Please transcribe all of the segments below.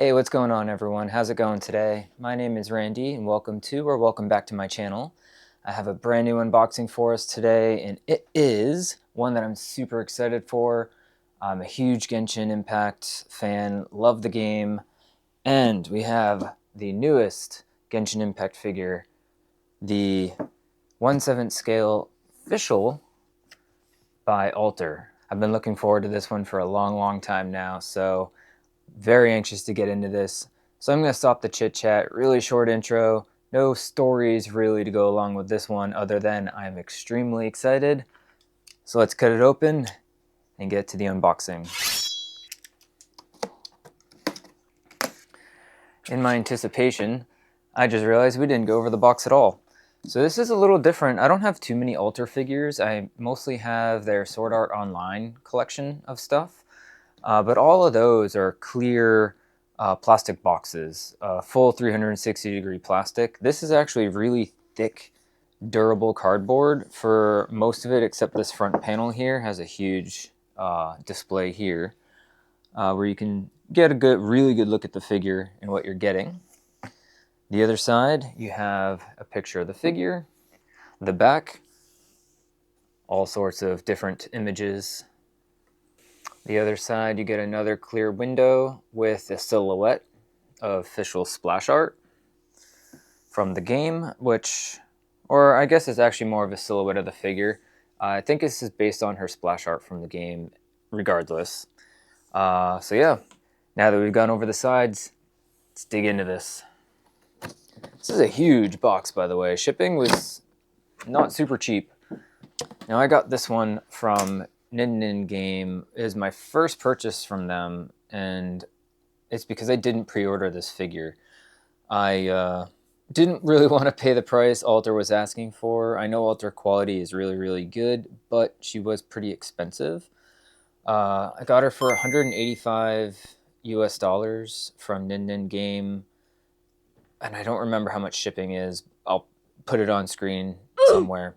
Hey, what's going on everyone? How's it going today? My name is Randy and welcome back to my channel. I have a brand new unboxing for us today and it is one that I'm super excited for. I'm a huge Genshin Impact fan, love the game, and we have the newest Genshin Impact figure, the 1/7 scale Fischl by Alter. I've been looking forward to this one for a long time now, so very anxious to get into this. So I'm going to stop the chit chat, really short intro, no stories really to go along with this one other than I'm extremely excited. So let's cut it open and get to the unboxing. In my anticipation, I just realized we didn't go over the box at all. So this is a little different. I don't have too many Alter figures. I mostly have their Sword Art Online collection of stuff. But all of those are clear plastic boxes, full 360-degree plastic. This is actually really thick, durable cardboard for most of it, except this front panel here has a huge display here where you can get a really good look at the figure and what you're getting. The other side, you have a picture of the figure. The back, all sorts of different images. The other side, you get another clear window with a silhouette of Fischl splash art from the game, or I guess it's actually more of a silhouette of the figure. I think this is based on her splash art from the game, regardless. So yeah, now that we've gone over the sides, let's dig into this. This is a huge box, by the way. Shipping was not super cheap. Now I got this one from Nin Game. It is my first purchase from them, and it's because I didn't pre-order this figure. I didn't really want to pay the price Alter was asking for. I know Alter quality is really good, but she was pretty expensive. I got her for 185 US dollars from Nin Game, and I don't remember how much shipping is. I'll put it on screen somewhere.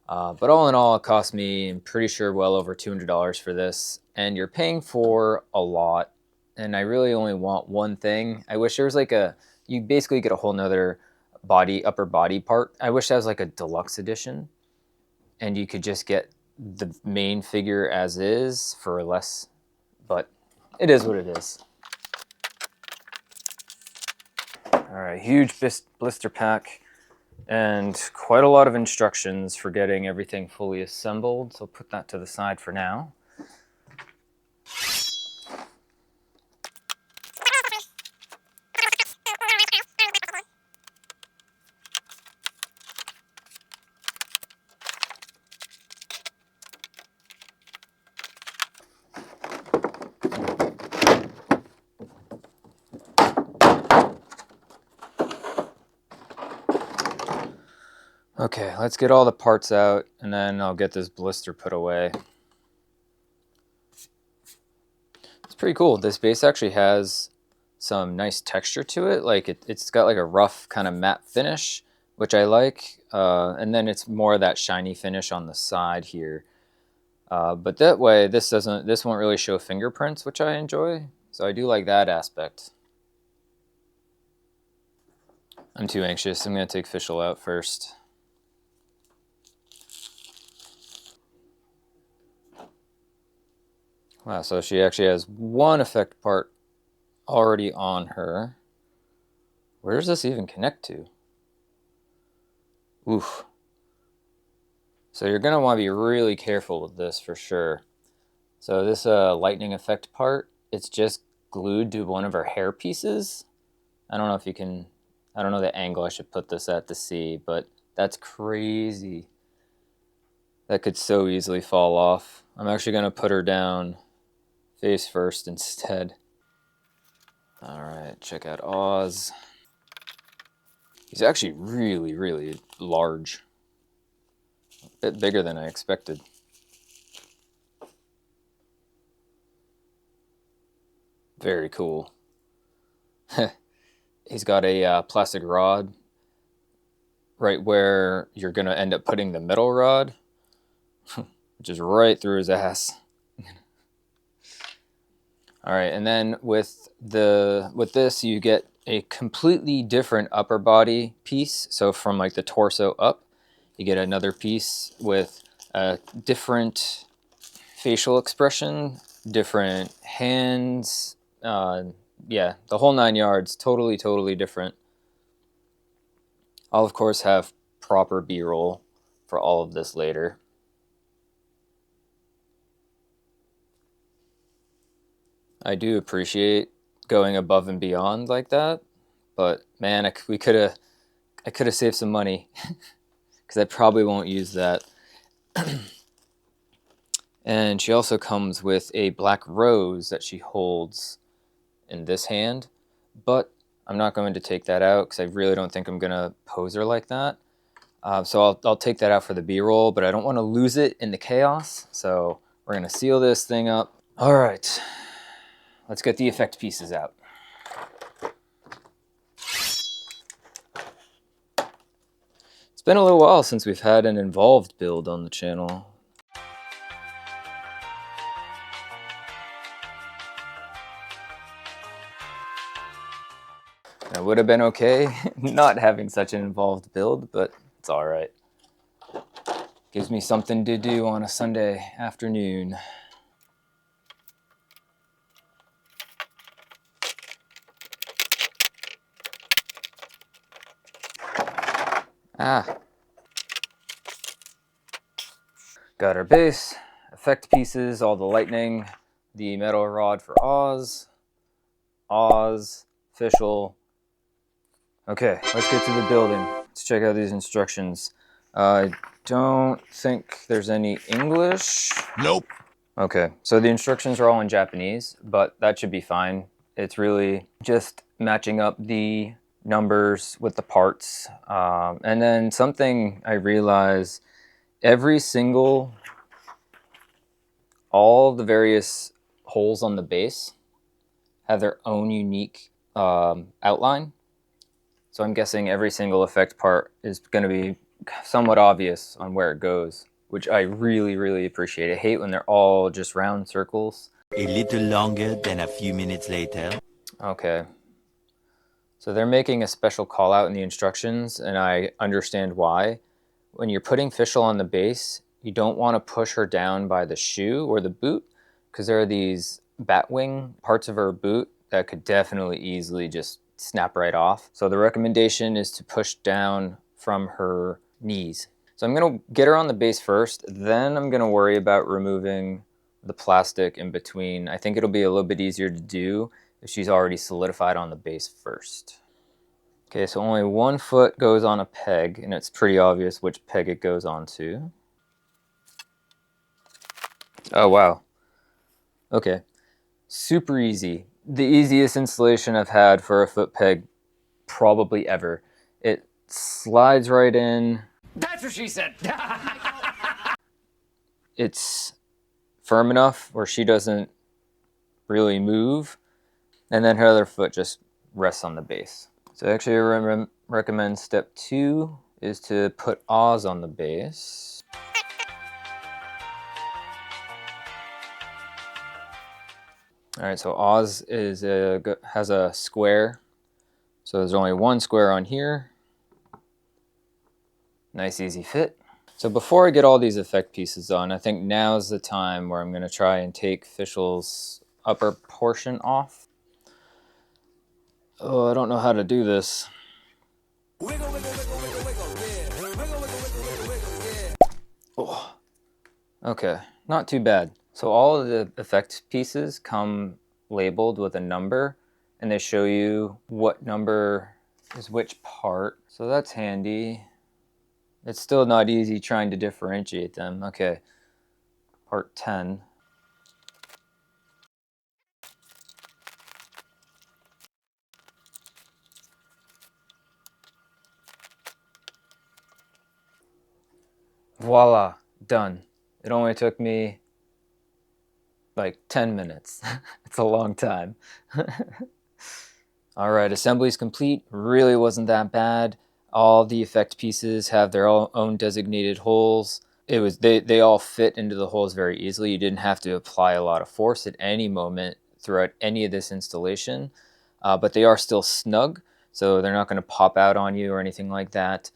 But all in all, it cost me, I'm pretty sure, well over $200 for this. And you're paying for a lot. And I really only want one thing. I wish there was you basically get a whole nother upper body part. I wish that was like a deluxe edition. And you could just get the main figure as is for less. But it is what it is. All right, huge blister pack. And quite a lot of instructions for getting everything fully assembled, so put that to the side for now. Okay, let's get all the parts out, and then I'll get this blister put away. It's pretty cool. This base actually has some nice texture to it. Like it's got like a rough kind of matte finish, which I like. And then it's more of that shiny finish on the side here. But that way, this won't really show fingerprints, which I enjoy. So I do like that aspect. I'm too anxious. I'm gonna take Fischl out first. Wow, so she actually has one effect part already on her. Where does this even connect to? Oof. So you're gonna want to be really careful with this for sure. So this lightning effect part, it's just glued to one of her hair pieces. I don't know if you can, I don't know the angle I should put this at to see, but that's crazy. That could so easily fall off. I'm actually gonna put her down face first instead. All right, check out Oz. He's actually really large. A bit bigger than I expected. Very cool. He's got a plastic rod right where you're gonna end up putting the metal rod, which is right through his ass. All right, and then with this, you get a completely different upper body piece. So from like the torso up, you get another piece with a different facial expression, different hands. Yeah, the whole 9 yards. Totally, totally different. I'll of course have proper B-roll for all of this later. I do appreciate going above and beyond like that, but man, I could have saved some money because I probably won't use that. And she also comes with a black rose that she holds in this hand, but I'm not going to take that out because I really don't think I'm gonna pose her like that. So I'll take that out for the B-roll, but I don't want to lose it in the chaos. So we're gonna seal this thing up. All right, let's get the effect pieces out. It's been a little while since we've had an involved build on the channel. It would have been okay not having such an involved build, but it's all right. Gives me something to do on a Sunday afternoon. Ah. Got our base, effect pieces, all the lightning, the metal rod for Oz, Fischl. Okay, let's get to the building. Let's check out these instructions. I don't think there's any English. Nope. Okay, so the instructions are all in Japanese, but that should be fine. It's really just matching up the numbers with the parts. And then something I realized, all the various holes on the base have their own unique outline. So I'm guessing every single effect part is going to be somewhat obvious on where it goes, which I really, really appreciate. I hate when they're all just round circles. A little longer than a few minutes later. Okay. So they're making a special call out in the instructions, and I understand why. When you're putting Fischl on the base, you don't want to push her down by the shoe or the boot, because there are these bat wing parts of her boot that could definitely easily just snap right off. So the recommendation is to push down from her knees. So I'm going to get her on the base first, then I'm going to worry about removing the plastic in between. I think it'll be a little bit easier to do if she's already solidified on the base first. Okay, so only one foot goes on a peg, and it's pretty obvious which peg it goes onto. Oh, wow. Okay, super easy. The easiest installation I've had for a foot peg probably ever. It slides right in. That's what she said. It's firm enough where she doesn't really move, and then her other foot just rests on the base. So actually I recommend step 2 is to put Oz on the base. All right, so Oz has a square. So there's only one square on here. Nice easy fit. So before I get all these effect pieces on, I think now's the time where I'm going to try and take Fischl's upper portion off. Oh, I don't know how to do this. Oh. Okay, not too bad. So all of the effect pieces come labeled with a number, and they show you what number is which part. So that's handy. It's still not easy trying to differentiate them. Okay, part 10. Voila, done. It only took me like 10 minutes. It's a long time. All right, assembly's complete. Really wasn't that bad. All the effect pieces have their own designated holes. They all fit into the holes very easily. You didn't have to apply a lot of force at any moment. throughout any of this installation, but they are still snug, so they're not going to pop out on you or anything like that.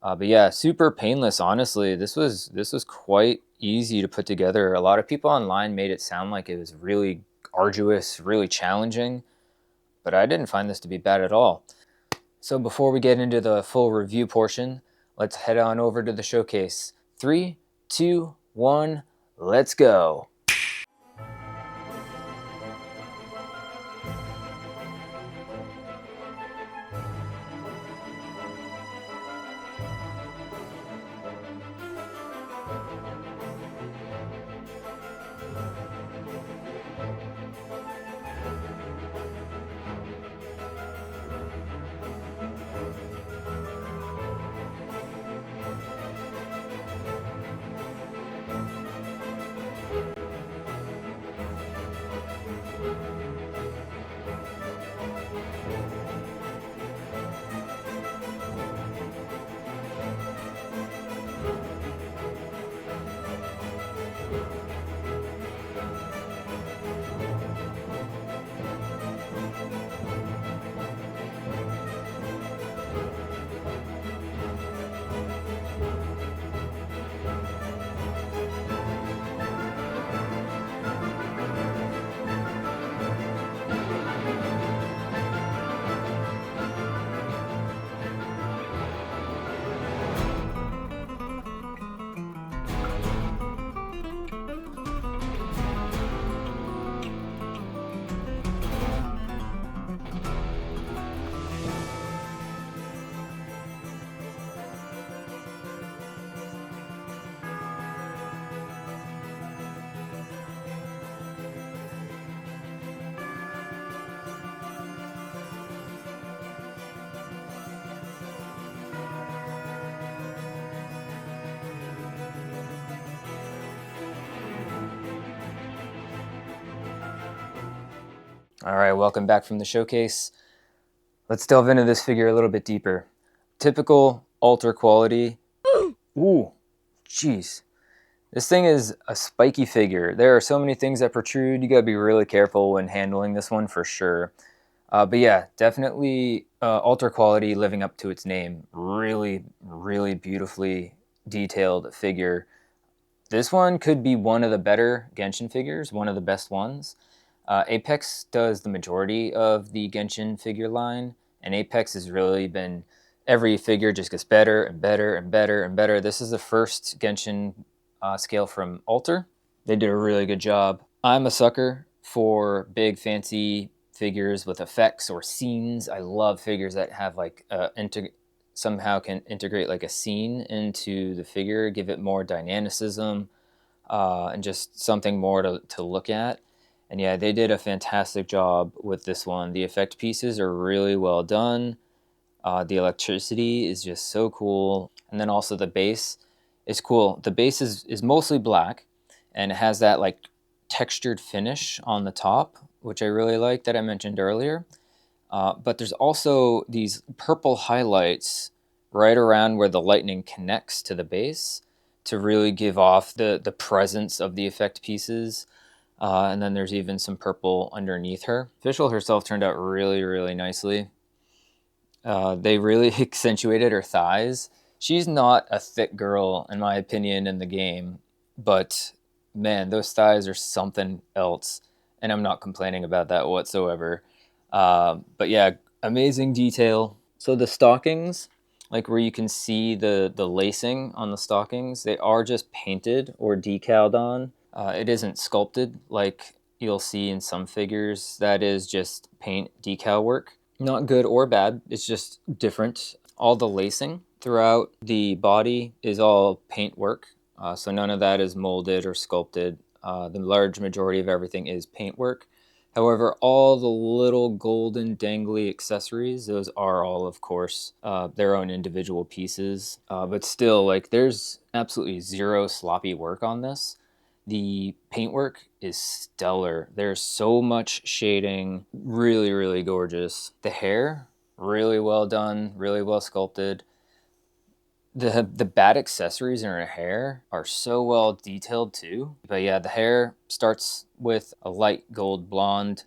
But yeah, super painless. Honestly, this was quite easy to put together. A lot of people online made it sound like it was really arduous, really challenging, but I didn't find this to be bad at all. So before we get into the full review portion, let's head on over to the showcase. 3, 2, 1, let's go. All right, welcome back from the showcase. Let's delve into this figure a little bit deeper. Typical altar quality. Ooh, jeez. This thing is a spiky figure. There are so many things that protrude. You gotta be really careful when handling this one for sure. But yeah, definitely altar quality living up to its name. Really, really beautifully detailed figure. This one could be one of the better Genshin figures, one of the best ones. Apex does the majority of the Genshin figure line, and Apex has really been, every figure just gets better and better and better and better. This is the first Genshin scale from Alter. They did a really good job. I'm a sucker for big fancy figures with effects or scenes. I love figures that have like somehow can integrate like a scene into the figure, give it more dynamicism, and just something more to look at. And yeah, they did a fantastic job with this one. The effect pieces are really well done. The electricity is just so cool. And then also the base is cool. The base is mostly black, and it has that like textured finish on the top, which I really like that I mentioned earlier. But there's also these purple highlights right around where the lightning connects to the base to really give off the presence of the effect pieces. And then there's even some purple underneath her. Fischl herself turned out really, really nicely. They really accentuated her thighs. She's not a thick girl, in my opinion, in the game, but man, those thighs are something else, and I'm not complaining about that whatsoever. But yeah, amazing detail. So the stockings, like where you can see the lacing on the stockings, they are just painted or decaled on. It isn't sculpted like you'll see in some figures. That is just paint decal work. Not good or bad, it's just different. All the lacing throughout the body is all paint work, so none of that is molded or sculpted. The large majority of everything is paint work. However, all the little golden dangly accessories, those are all, of course, their own individual pieces. But still, like, there's absolutely zero sloppy work on this. The paintwork is stellar. There's so much shading, really, really gorgeous. The hair, really well done, really well sculpted. The bat accessories in her hair are so well detailed too. But yeah, the hair starts with a light gold blonde,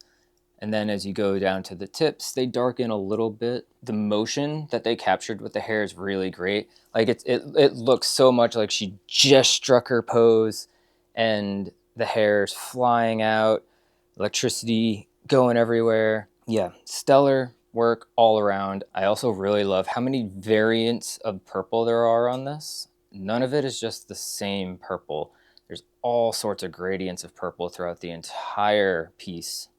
and then as you go down to the tips, they darken a little bit. The motion that they captured with the hair is really great. Like it looks so much like she just struck her pose, and the hair's flying out, electricity going everywhere. Yeah, stellar work all around. I also really love how many variants of purple there are on this. None of it is just the same purple. There's all sorts of gradients of purple throughout the entire piece.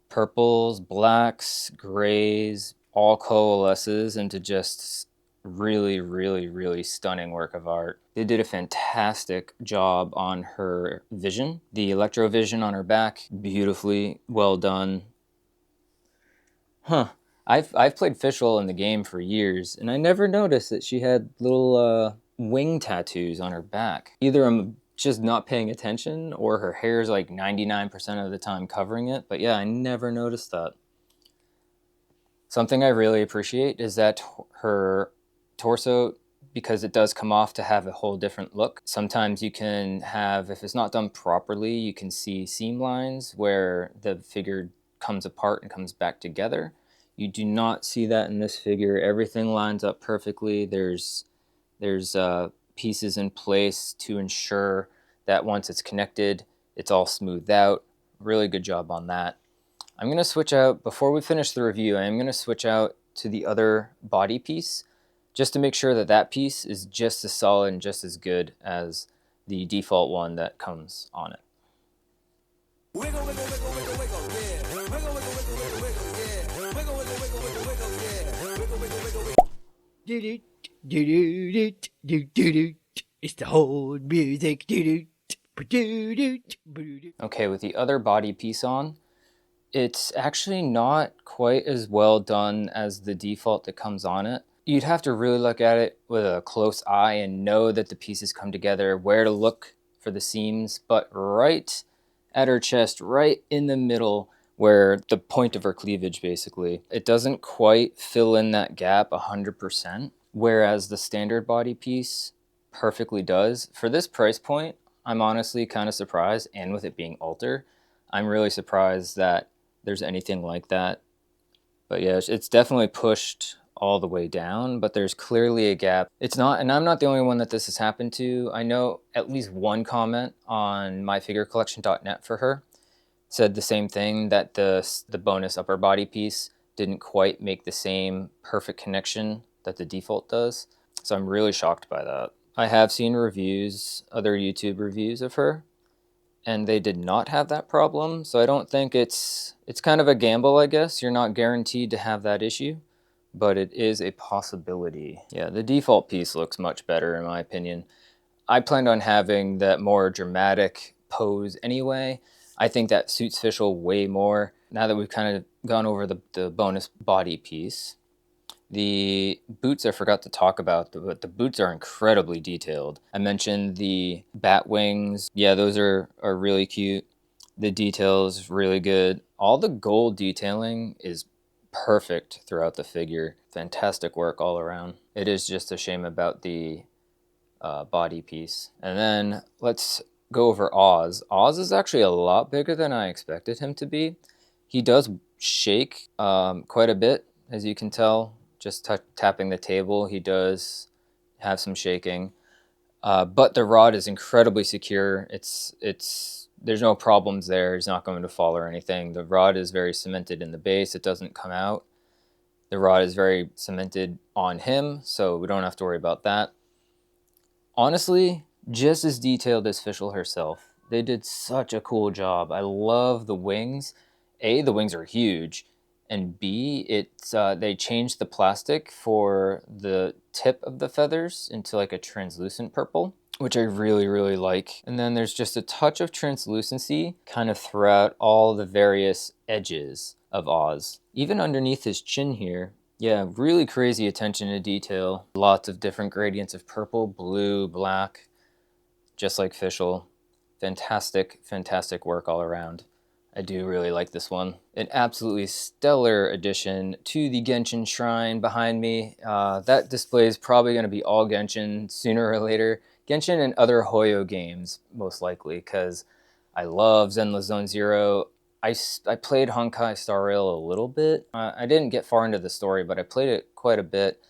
Purples, blacks, grays, all coalesces into just really, really, really stunning work of art. They did a fantastic job on her vision. The electrovision on her back, beautifully well done. Huh. I've played Fischl in the game for years, and I never noticed that she had little wing tattoos on her back. Either I'm just not paying attention, or her hair's like 99% of the time covering it, but yeah, I never noticed that. Something I really appreciate is that her torso, because it does come off to have a whole different look. Sometimes you can have, if it's not done properly, you can see seam lines where the figure comes apart and comes back together. You do not see that in this figure. Everything lines up perfectly. There's pieces in place to ensure that once it's connected, it's all smoothed out. Really good job on that. I'm going to switch out, before we finish the review, I'm going to switch out to the other body piece just to make sure that that piece is just as solid and just as good as the default one that comes on it. Wiggle, wiggle, wiggle, wiggle, wiggle, yeah. Wiggle, wiggle, wiggle, wiggle, wiggle, yeah. Wiggle, wiggle, wiggle, wiggle, wiggle, yeah. Wiggle, wiggle, wiggle, wiggle. Do do do do do do. It's the whole music. Do do. Okay, with the other body piece on, it's actually not quite as well done as the default that comes on it. You'd have to really look at it with a close eye and know that the pieces come together, where to look for the seams, but right at her chest, right in the middle, where the point of her cleavage basically, it doesn't quite fill in that gap 100%, whereas the standard body piece perfectly does. For this price point, I'm honestly kind of surprised, and with it being Alter, I'm really surprised that there's anything like that. But yeah, it's definitely pushed all the way down, but there's clearly a gap. It's not, and I'm not the only one that this has happened to. I know at least one comment on myfigurecollection.net for her said the same thing, that the bonus upper body piece didn't quite make the same perfect connection that the default does. So I'm really shocked by that. I have seen reviews, other YouTube reviews of her, and they did not have that problem. So I don't think it's kind of a gamble, I guess. You're not guaranteed to have that issue, but it is a possibility. Yeah, the default piece looks much better in my opinion. I planned on having that more dramatic pose anyway. I think that suits Fischl way more. Now that we've kind of gone over the bonus body piece. The boots I forgot to talk about, but the boots are incredibly detailed. I mentioned the bat wings. Yeah, those are really cute. The details really good. All the gold detailing is perfect throughout the figure. Fantastic work all around. It is just a shame about the body piece. And then let's go over Oz. Oz is actually a lot bigger than I expected him to be. He does shake quite a bit, as you can tell. Just tapping the table, he does have some shaking. But the rod is incredibly secure. There's no problems there. He's not going to fall or anything. The rod is very cemented in the base. It doesn't come out. The rod is very cemented on him, so we don't have to worry about that. Honestly, just as detailed as Fischl herself. They did such a cool job. I love the wings. A, the wings are huge, and B, they changed the plastic for the tip of the feathers into like a translucent purple, which I really, really like. And then there's just a touch of translucency kind of throughout all the various edges of Oz. Even underneath his chin here, yeah, really crazy attention to detail. Lots of different gradients of purple, blue, black, just like Fischl. Fantastic, fantastic work all around. I do really like this one. An absolutely stellar addition to the Genshin shrine behind me. That display is probably going to be all Genshin sooner or later. Genshin and other Hoyo games, most likely, because I love Zenless Zone Zero. I played Honkai Star Rail a little bit. I didn't get far into the story, but I played it quite a bit.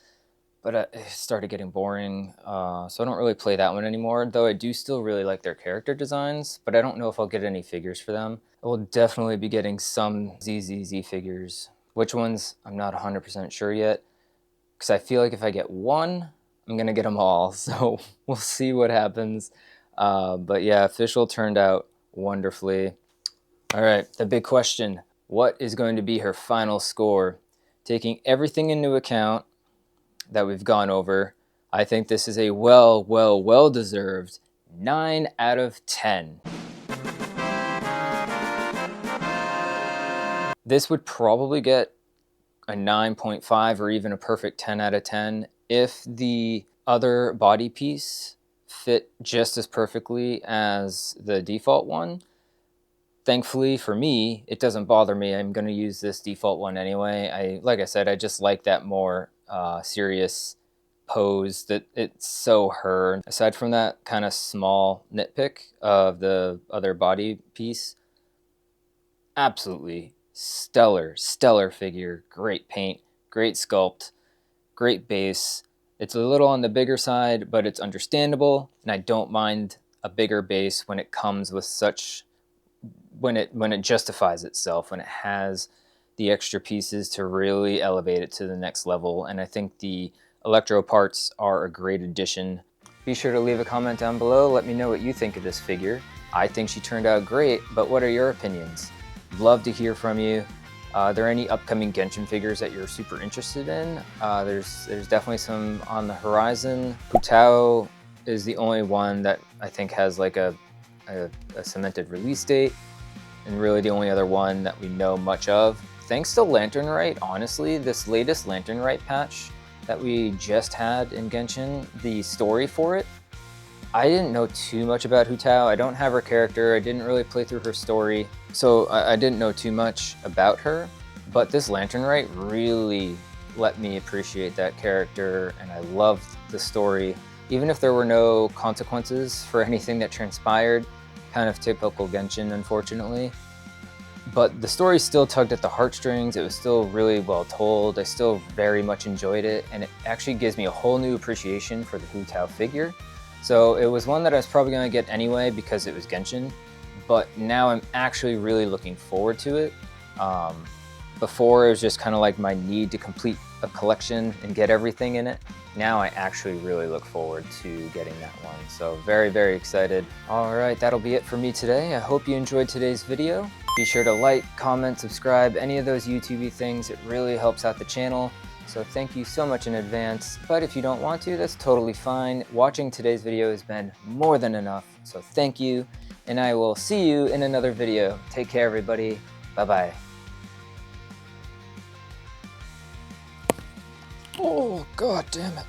But it started getting boring, so I don't really play that one anymore, though I do still really like their character designs, but I don't know if I'll get any figures for them. I will definitely be getting some ZZZ figures. Which ones, I'm not 100% sure yet, because I feel like if I get one, I'm going to get them all, so we'll see what happens. But yeah, Fischl turned out wonderfully. All right, the big question. What is going to be her final score? Taking everything into account that we've gone over, I think this is a well deserved 9 out of 10. This would probably get a 9.5 or even a perfect 10 out of 10 if the other body piece fit just as perfectly as the default one. Thankfully for me, it doesn't bother me. I'm going to use this default one anyway. Like I said, I just like that more serious pose, that it's so her. Aside from that kind of small nitpick of the other body piece, absolutely stellar figure. Great paint, great sculpt, great base. It's a little on the bigger side, but it's understandable, and I don't mind a bigger base when it comes with such, when it justifies itself, when it has the extra pieces to really elevate it to the next level. And I think the electro parts are a great addition. Be sure to leave a comment down below. Let me know what you think of this figure. I think she turned out great, but what are your opinions? Love to hear from you. Are there any upcoming Genshin figures that you're super interested in? There's definitely some on the horizon. Hu Tao is the only one that I think has like a cemented release date, and really the only other one that we know much of. Thanks to Lantern Rite, honestly, this latest Lantern Rite patch that we just had in Genshin, the story for it, I didn't know too much about Hu Tao. I don't have her character. I didn't really play through her story, so I didn't know too much about her. But this Lantern Rite really let me appreciate that character, and I loved the story. Even if there were no consequences for anything that transpired, kind of typical Genshin, unfortunately. But the story still tugged at the heartstrings. It was still really well told. I still very much enjoyed it, and it actually gives me a whole new appreciation for the Hu Tao figure. So it was one that I was probably going to get anyway because it was Genshin, but now I'm actually really looking forward to it. Before it was just kind of like my need to complete a collection and get everything in it. Now I actually really look forward to getting that one. So very excited. All right, that'll be it for me today. I hope you enjoyed today's video. Be sure to like, comment, subscribe, any of those YouTube-y things. It really helps out the channel. So thank you so much in advance. But if you don't want to, that's totally fine. Watching today's video has been more than enough. So thank you, and I will see you in another video. Take care, everybody. Bye-bye. Oh, God damn it.